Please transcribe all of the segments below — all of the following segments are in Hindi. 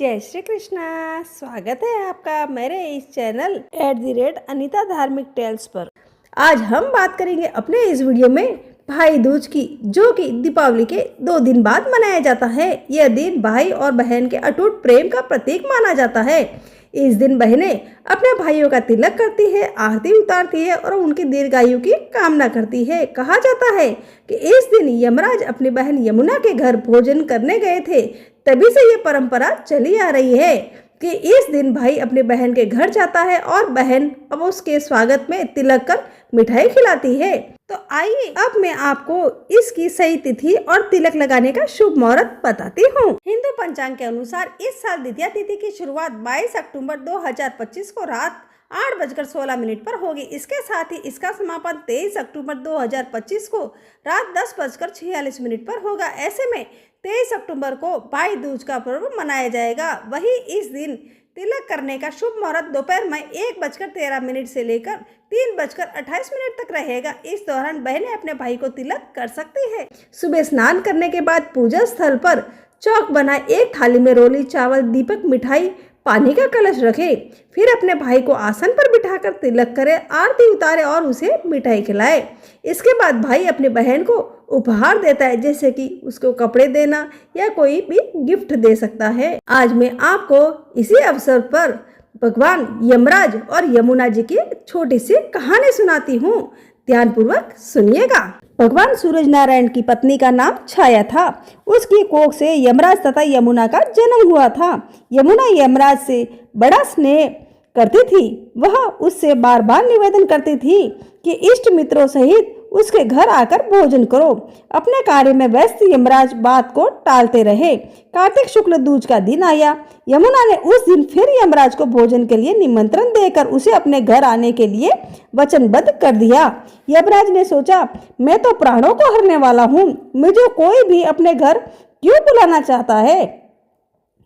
जय श्री कृष्णा। स्वागत है आपका मेरे इस चैनल @अनीता धार्मिक टेल्स पर। आज हम बात करेंगे अपने इस वीडियो में भाई दूज की, जो कि दीपावली के 2 दिन बाद मनाया जाता है। यह दिन भाई और बहन के अटूट प्रेम का प्रतीक माना जाता है। इस दिन बहनें अपने भाइयों का तिलक करती है, आरती उतारती है और उनकी दीर्घायु की कामना करती है। कहा जाता है कि इस दिन यमराज अपनी बहन यमुना के घर भोजन करने गए थे। तभी से ये परंपरा चली आ रही है कि इस दिन भाई अपनी बहन के घर जाता है और बहन अब उसके स्वागत में तिलक कर मिठाई खिलाती है। तो आइए अब मैं आपको इसकी सही तिथि और तिलक लगाने का शुभ मुहूर्त बताती हूँ। हिंदू पंचांग के अनुसार इस साल द्वितीया तिथि की शुरुआत 22 अक्टूबर 2025 को रात 8:16 पर होगी। इसके साथ ही इसका समापन 23 अक्टूबर 2025 को रात 10:46 पर होगा। ऐसे में 23 अक्टूबर को भाई दूज का पर्व मनाया जाएगा। वही इस दिन तिलक करने का शुभ मुहूर्त दोपहर में 1:13 से लेकर 3:28 तक रहेगा। इस दौरान बहनें अपने भाई को तिलक कर सकती है। सुबह स्नान करने के बाद पूजा स्थल पर चौक बनाए एक थाली में रोली, चावल, दीपक, मिठाई, पानी का कलश रखे। फिर अपने भाई को आसन पर बिठाकर तिलक करे, आरती उतारे और उसे मिठाई खिलाए। इसके बाद भाई अपनी बहन को उपहार देता है, जैसे कि उसको कपड़े देना या कोई भी गिफ्ट दे सकता है। आज मैं आपको इसी अवसर पर भगवान यमराज और यमुना जी की छोटी सी कहानी सुनाती हूँ। ध्यानपूर्वक सुनिएगा। भगवान सूरज नारायण की पत्नी का नाम छाया था। उसकी कोख से यमराज तथा यमुना का जन्म हुआ था। यमुना यमराज से बड़ा स्नेह करती थी। वह उससे बार बार निवेदन करती थी कि इष्ट मित्रों सहित उसके घर आकर भोजन करो। अपने कार्य में व्यस्त यमराज बात को टालते रहे। कार्तिक शुक्ल दूज का दिन आया। यमुना ने उस दिन फिर यमराज को भोजन के लिए निमंत्रण देकर उसे अपने घर आने के लिए वचनबद्ध कर दिया। यमराज ने सोचा, मैं तो प्राणों को हरने वाला हूँ, मुझे कोई भी अपने घर क्यों बुलाना चाहता है।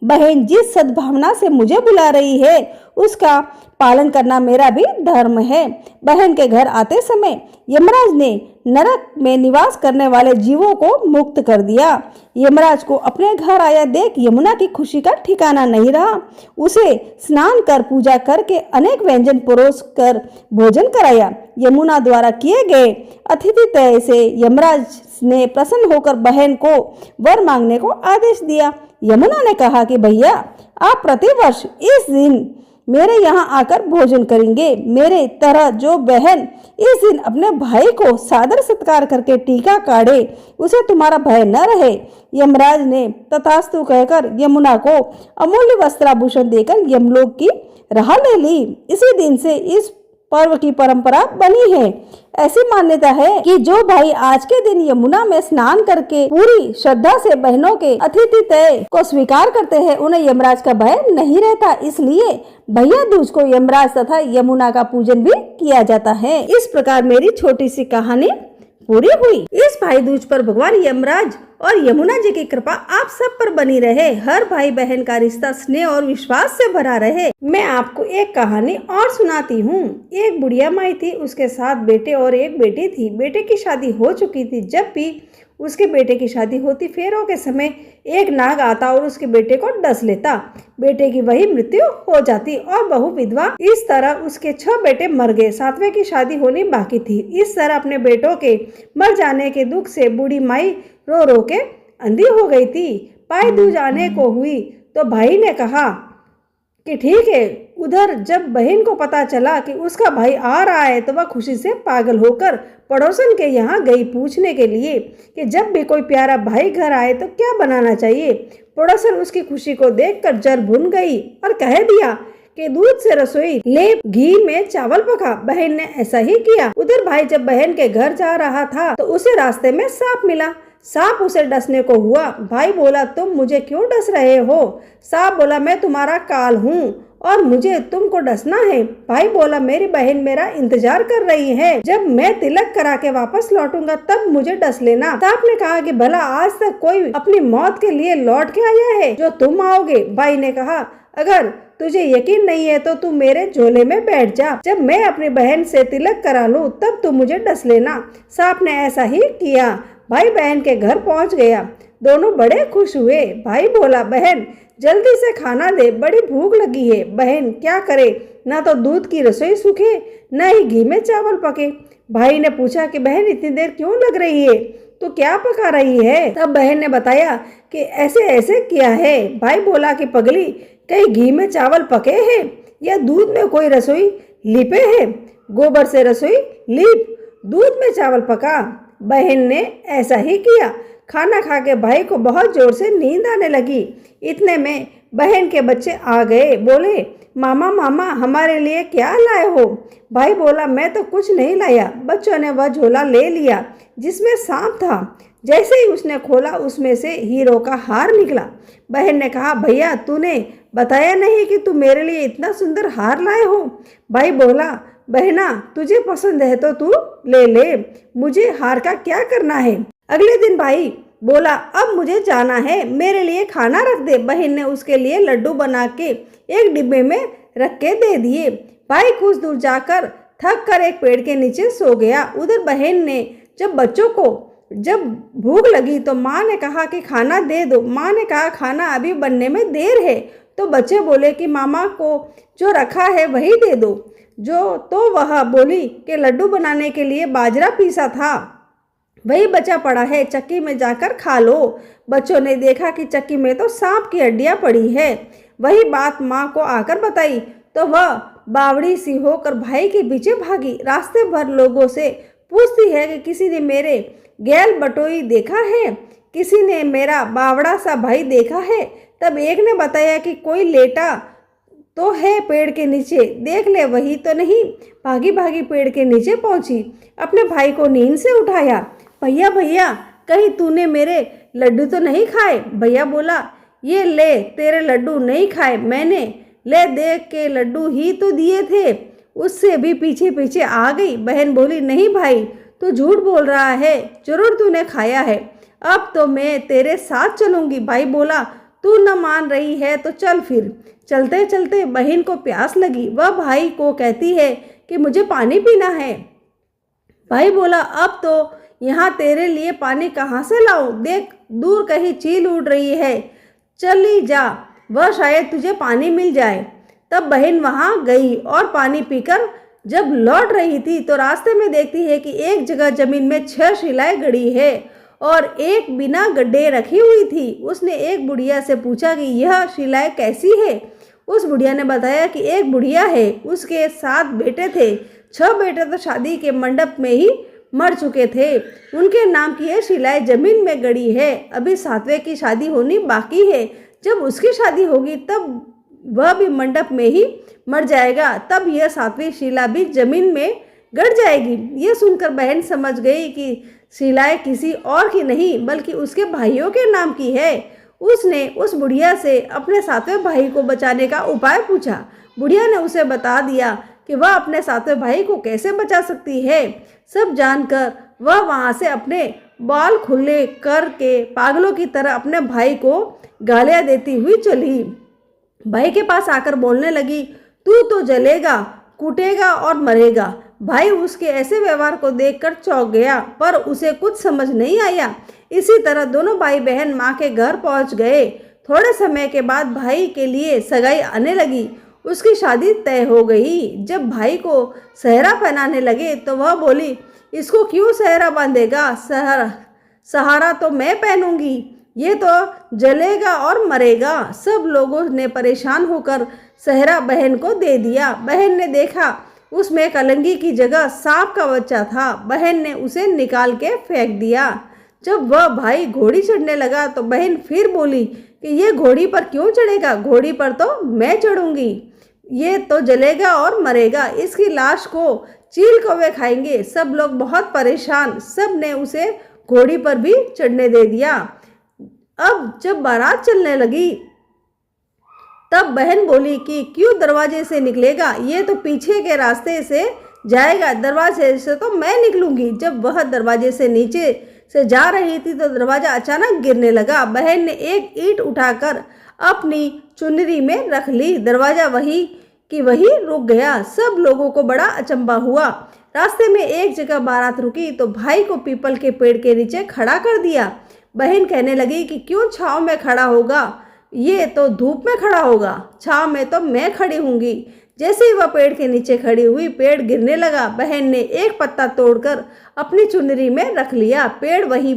बहन जिस सद्भावना से मुझे बुला रही है उसका पालन करना मेरा भी धर्म है। बहन के घर आते समय यमराज ने नरक में निवास करने वाले जीवों को मुक्त कर दिया। यमराज को अपने घर आया देख यमुना की खुशी का ठिकाना नहीं रहा। उसे स्नान कर पूजा करके अनेक व्यंजन परोस कर भोजन कराया। यमुना द्वारा किए गए आतिथ्य से यमराज ने प्रसन्न होकर बहन को वर मांगने को आदेश दिया। यमुना ने कहा कि भैया, आप प्रतिवर्ष इस दिन मेरे यहाँ आकर भोजन करेंगे। मेरे तरह जो बहन इस दिन अपने भाई को सादर सत्कार करके टीका काढ़े, उसे तुम्हारा भय न रहे। यमराज ने तथास्तु कहकर यमुना को अमूल्य वस्त्राभूषण देकर यमलोक की राह ले ली। इसी दिन से इस पर्व की परंपरा बनी है। ऐसी मान्यता है कि जो भाई आज के दिन यमुना में स्नान करके पूरी श्रद्धा से बहनों के आतिथ्य को स्वीकार करते हैं, उन्हें यमराज का भय नहीं रहता। इसलिए भैया दूज को यमराज तथा यमुना का पूजन भी किया जाता है। इस प्रकार मेरी छोटी सी कहानी पूरी हुई। इस भाई दूज पर भगवान यमराज और यमुना जी की कृपा आप सब पर बनी रहे। हर भाई बहन का रिश्ता स्नेह और विश्वास से भरा रहे। मैं आपको एक कहानी और सुनाती हूँ। एक बुढ़िया माई थी, उसके 7 बेटे और एक बेटी थी। बेटे की शादी हो चुकी थी। जब भी उसके बेटे की शादी होती, फेरों के समय एक नाग आता और उसके बेटे को डस लेता। बेटे की वही मृत्यु हो जाती और बहू विधवा। इस तरह उसके 6 बेटे मर गए। 7वें की शादी होनी बाकी थी। इस तरह अपने बेटों के मर जाने के दुख से बूढ़ी माई रो रो के अंधी हो गई थी। भाई दूज आने को हुई तो भाई ने कहा कि ठीक है। उधर जब बहन को पता चला कि उसका भाई आ रहा है तो वह खुशी से पागल होकर पड़ोसन के यहाँ गई पूछने के लिए कि जब भी कोई प्यारा भाई घर आए तो क्या बनाना चाहिए। पड़ोसन उसकी खुशी को देखकर जल भुन गई और कह दिया कि दूध से रसोई ले, घी में चावल पका। बहन ने ऐसा ही किया। उधर भाई जब बहन के घर जा रहा था तो उसे रास्ते में सांप मिला। सांप उसे डसने को हुआ। भाई बोला, तुम मुझे क्यों डस रहे हो। सांप बोला, मैं तुम्हारा काल हूँ और मुझे तुमको डसना है। भाई बोला, मेरी बहन मेरा इंतजार कर रही है। जब मैं तिलक करा के वापस लौटूंगा तब मुझे डस लेना। सांप ने कहा कि भला आज तक कोई अपनी मौत के लिए लौट के आया है जो तुम आओगे। भाई ने कहा, अगर तुझे यकीन नहीं है तो तू मेरे झोले में बैठ जा। जब मैं अपनी बहन से तिलक करा लूं तब तू मुझे डस लेना। सांप ने ऐसा ही किया। भाई बहन के घर पहुंच गया। दोनों बड़े खुश हुए। भाई बोला, बहन जल्दी से खाना दे, बड़ी भूख लगी है। बहन क्या करे, ना तो दूध की रसोई सूखे, न ही घी में चावल पके। भाई ने पूछा कि बहन इतनी देर क्यों लग रही है, तो क्या पका रही है? तब बहन ने बताया कि ऐसे ऐसे किया है। भाई बोला कि पगली, कहीं घी में चावल पके हैं या दूध में कोई रसोई लिपे है? गोबर से रसोई लीप, दूध में चावल पका। बहन ने ऐसा ही किया। खाना खा के भाई को बहुत जोर से नींद आने लगी। इतने में बहन के बच्चे आ गए। बोले, मामा मामा हमारे लिए क्या लाए हो? भाई बोला, मैं तो कुछ नहीं लाया। बच्चों ने वह झोला ले लिया जिसमें सांप था। जैसे ही उसने खोला, उसमें से हीरो का हार निकला। बहन ने कहा, भैया तूने बताया नहीं कि तू मेरे लिए इतना सुंदर हार लाए हो। भाई बोला, बहना तुझे पसंद है तो तू ले ले, मुझे हार का क्या करना है। अगले दिन भाई बोला, अब मुझे जाना है, मेरे लिए खाना रख दे। बहन ने उसके लिए लड्डू बना के एक डिब्बे में रख के दे दिए। भाई कुछ दूर जाकर थक कर एक पेड़ के नीचे सो गया। उधर बहन ने जब बच्चों को जब भूख लगी तो माँ ने कहा कि खाना दे दो। माँ ने कहा, खाना अभी बनने में देर है। तो बच्चे बोले कि मामा को जो रखा है वही दे दो। तो वह बोली कि लड्डू बनाने के लिए बाजरा पीसा था, वही बचा पड़ा है, चक्की में जाकर खा लो। बच्चों ने देखा कि चक्की में तो सांप की हड्डियां पड़ी है। वही बात माँ को आकर बताई तो वह बावड़ी सी होकर भाई के पीछे भागी। रास्ते भर लोगों से पूछती है कि किसी ने मेरे गैल बटोई देखा है, किसी ने मेरा बावड़ा सा भाई देखा है। तब एक ने बताया कि कोई लेटा तो है पेड़ के नीचे, देख ले वही तो नहीं। भागी भागी पेड़ के नीचे पहुंची, अपने भाई को नींद से उठाया। भैया भैया, कहीं तूने मेरे लड्डू तो नहीं खाए? भैया बोला, ये ले तेरे लड्डू नहीं खाए मैंने, ले देख के लड्डू ही तो दिए थे। उससे भी पीछे पीछे आ गई। बहन बोली, नहीं भाई तू झूठ बोल रहा है, जरूर तूने खाया है, अब तो मैं तेरे साथ चलूंगी। भाई बोला, तू न मान रही है तो चल फिर। चलते चलते बहन को प्यास लगी। वह भाई को कहती है कि मुझे पानी पीना है। भाई बोला, अब तो यहाँ तेरे लिए पानी कहाँ से लाऊं? देख दूर कहीं चील उड़ रही है, चली जा, वह शायद तुझे पानी मिल जाए। तब बहन वहाँ गई और पानी पीकर जब लौट रही थी तो रास्ते में देखती है कि एक जगह जमीन में 6 शिलाएं गड़ी है और एक बिना गड्ढे रखी हुई थी। उसने एक बुढ़िया से पूछा कि यह शिलाएं कैसी है? उस बुढ़िया ने बताया कि एक बुढ़िया है, उसके 7 बेटे थे, 6 बेटे तो शादी के मंडप में ही मर चुके थे, उनके नाम की यह शिलाएं जमीन में गड़ी है। अभी 7वें की शादी होनी बाकी है, जब उसकी शादी होगी तब वह भी मंडप में ही मर जाएगा, तब यह 7वीं शिला भी जमीन में गड़ जाएगी। यह सुनकर बहन समझ गई कि शिलाएं किसी और की नहीं बल्कि उसके भाइयों के नाम की है। उसने उस बुढ़िया से अपने 7वें भाई को बचाने का उपाय पूछा। बुढ़िया ने उसे बता दिया कि वह अपने 7वें भाई को कैसे बचा सकती है। सब जानकर वह वहाँ से अपने बाल खुले करके पागलों की तरह अपने भाई को गालियाँ देती हुई चली। भाई के पास आकर बोलने लगी, तू तो जलेगा, कूटेगा और मरेगा। भाई उसके ऐसे व्यवहार को देखकर चौंक गया, पर उसे कुछ समझ नहीं आया। इसी तरह दोनों भाई बहन माँ के घर पहुँच गए। थोड़े समय के बाद भाई के लिए सगाई आने लगी। उसकी शादी तय हो गई। जब भाई को सहरा पहनाने लगे तो वह बोली, इसको क्यों सहरा बांधेगा, सहारा तो मैं पहनूंगी, ये तो जलेगा और मरेगा। सब लोगों ने परेशान होकर सहरा बहन को दे दिया। बहन ने देखा उसमें कलंगी की जगह सांप का बच्चा था। बहन ने उसे निकाल के फेंक दिया। जब वह भाई घोड़ी चढ़ने लगा तो बहन फिर बोली कि ये घोड़ी पर क्यों चढ़ेगा, घोड़ी पर तो मैं चढ़ूंगी, ये तो जलेगा और मरेगा, इसकी लाश को चील कौवे खाएंगे। सब लोग बहुत परेशान, सब ने उसे घोड़ी पर भी चढ़ने दे दिया। अब जब बारात चलने लगी तब बहन बोली कि क्यों दरवाजे से निकलेगा, ये तो पीछे के रास्ते से जाएगा, दरवाजे से तो मैं निकलूंगी। जब वह दरवाजे से नीचे से जा रही थी तो दरवाजा अचानक गिरने लगा। बहन ने एक ईंट उठाकर अपनी चुनरी में रख ली। दरवाजा वही कि वही रुक गया। सब लोगों को बड़ा अचंभा हुआ। रास्ते में एक जगह बारात रुकी तो भाई को पीपल के पेड़ के नीचे खड़ा कर दिया। बहन कहने लगी कि क्यों छाँव में खड़ा होगा, ये तो धूप में खड़ा होगा, छाँव में तो मैं खड़ी होंगी। जैसे ही वह पेड़ के नीचे खड़ी हुई, पेड़ गिरने लगा। बहन ने एक पत्ता तोड़कर अपनी चुनरी में रख लिया। पेड़ वहीं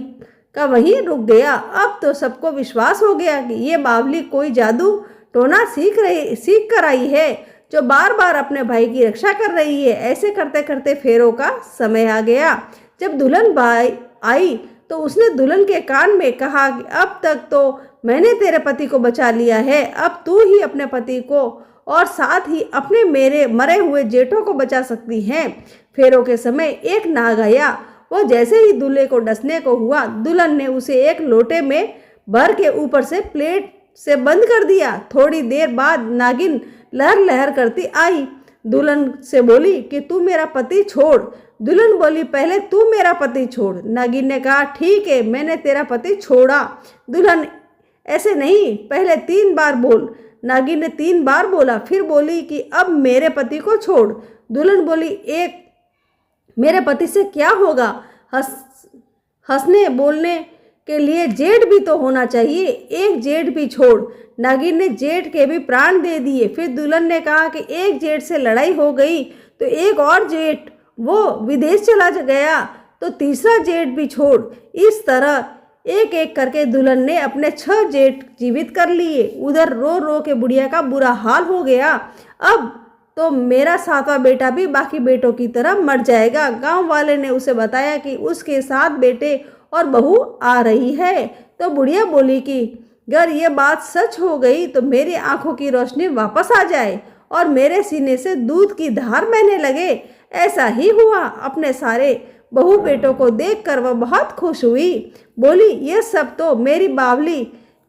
का वहीं रुक गया। अब तो सबको विश्वास हो गया कि ये बावली कोई जादू टोना सीख कर आई है, जो बार बार अपने भाई की रक्षा कर रही है। ऐसे करते करते फेरों का समय आ गया। जब दुल्हन भाई आई तो उसने दुल्हन के कान में कहा कि अब तक तो मैंने तेरे पति को बचा लिया है, अब तू ही अपने पति को और साथ ही अपने मेरे मरे हुए जेठों को बचा सकती हैं। फेरों के समय एक नाग आया। वो जैसे ही दूल्हे को डसने को हुआ, दुल्हन ने उसे एक लोटे में भर के ऊपर से प्लेट से बंद कर दिया। थोड़ी देर बाद नागिन लहर लहर करती आई, दुल्हन से बोली कि तू मेरा पति छोड़। दुल्हन बोली पहले तू मेरा पति छोड़। नागिन ने कहा ठीक है, मैंने तेरा पति छोड़ा। दुल्हन ऐसे नहीं, पहले 3 बार बोल। नागिन ने 3 बार बोला, फिर बोली कि अब मेरे पति को छोड़। दुल्हन बोली एक मेरे पति से क्या होगा, हंसने बोलने के लिए जेठ भी तो होना चाहिए, एक जेठ भी छोड़। नागिन ने जेठ के भी प्राण दे दिए। फिर दुल्हन ने कहा कि एक जेठ से लड़ाई हो गई तो एक और जेठ वो विदेश चला गया तो तीसरा जेठ भी छोड़। इस तरह एक एक करके दुल्हन ने अपने 6 जेठ जीवित कर लिए। उधर रो रो के बुढ़िया का बुरा हाल हो गया। अब तो मेरा 7वां बेटा भी बाकी बेटों की तरह मर जाएगा। गांव वाले ने उसे बताया कि उसके 7 बेटे और बहू आ रही है। तो बुढ़िया बोली कि अगर ये बात सच हो गई तो मेरी आंखों की रोशनी वापस आ जाए और मेरे सीने से दूध की धार बहने लगे। ऐसा ही हुआ। अपने सारे बहू बेटों को देखकर वह बहुत खुश हुई। बोली ये सब तो मेरी बावली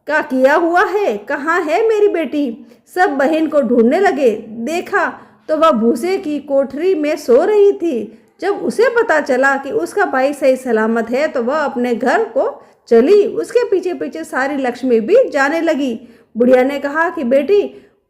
का किया हुआ है, कहाँ है मेरी बेटी। सब बहन को ढूंढने लगे। देखा तो वह भूसे की कोठरी में सो रही थी। जब उसे पता चला कि उसका भाई सही सलामत है तो वह अपने घर को चली। उसके पीछे पीछे सारी लक्ष्मी भी जाने लगी। बुढ़िया ने कहा कि बेटी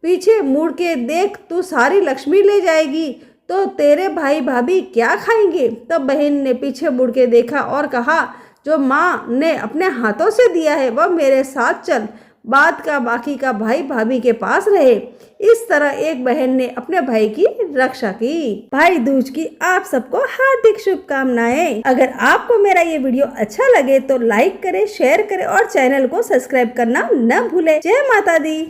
पीछे मुड़ के देख, तू सारी लक्ष्मी ले जाएगी तो तेरे भाई भाभी क्या खाएंगे। तब बहन ने पीछे मुड़ के देखा और कहा जो माँ ने अपने हाथों से दिया है वह मेरे साथ चल, बाद का बाकी का भाई भाभी के पास रहे। इस तरह एक बहन ने अपने भाई की रक्षा की। भाई दूज की आप सबको हार्दिक शुभकामनाएं। अगर आपको मेरा ये वीडियो अच्छा लगे तो लाइक करें, शेयर करें और चैनल को सब्सक्राइब करना न भूलें। जय माता दी।